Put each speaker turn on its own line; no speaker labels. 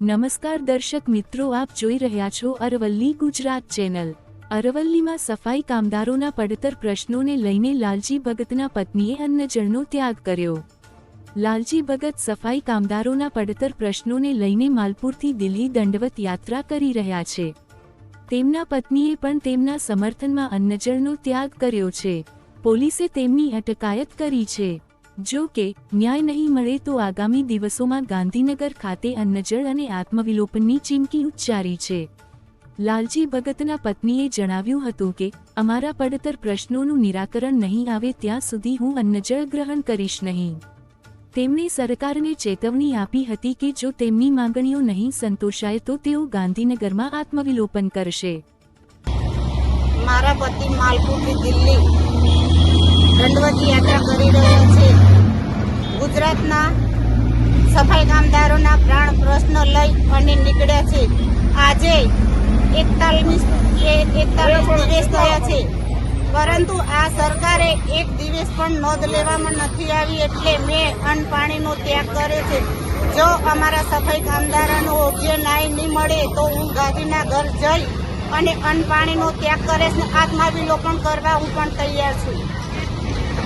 નમસ્કાર દર્શક મિત્રો, આપ જોઈ રહ્યા છો અરવલ્લી ગુજરાત ચેનલ। અરવલ્લીમાં સફાઈ કામદારોના પડતર પ્રશ્નોને લઈને લાલજી ભગતના પત્નીએ અન્નજળનો ત્યાગ કર્યો। લાલજી ભગત સફાઈ કામદારોના પડતર પ્રશ્નોને લઈને માલપુરથી દિલ્હી દંડવત યાત્રા કરી રહ્યા છે। તેમના પત્નીએ પણ તેમના સમર્થનમાં અન્નજળનો ત્યાગ કર્યો છે। પોલીસે તેમની અટકાયત કરી છે। જો કે ન્યાય નહીં મળે તો આગામી દિવસોમાં ગાંધીનગર ખાતે અન્નજળ અને આત્મવિલોપનની ચીમકી ઉચ્ચારી છે। લાલજી ભગતના પત્નીએ જણાવ્યું હતું કે અમારા પડતર પ્રશ્નોનું નિરાકરણ નહીં આવે ત્યાં સુધી હું અન્નજળ ગ્રહણ કરીશ નહીં। તેમણે સરકારને ચેતવણી આપી હતી કે જો તેમની માંગણીઓ નહીં સંતોષાય તો તેઓ ગાંધીનગરમાં આત્મવિલોપન કરશે।
મારા પતિ માલપુરથી દિલ્હી દંડવત યાત્રા કરી રહ્યા છે। ગુજરાતના સફાઈ કામદારોના પ્રાણ પ્રશ્ન લઈ અને નીકળ્યા છે। આજે 41 દિવસ થયા છે, પરંતુ આ સરકારે એક દિવસ પણ નોંધ લેવામાં નથી આવી, એટલે મેં અન્ન પાણીનો ત્યાગ કર્યો છે। જો અમારા સફાઈ કામદારોનો યોગ્ય ન્યાય નહીં મળે તો હું ગાંધીનગર જઈ અને અન્ન પાણીનો ત્યાગ કરીશ, આત્માવિલોપન કરવા હું પણ તૈયાર છું।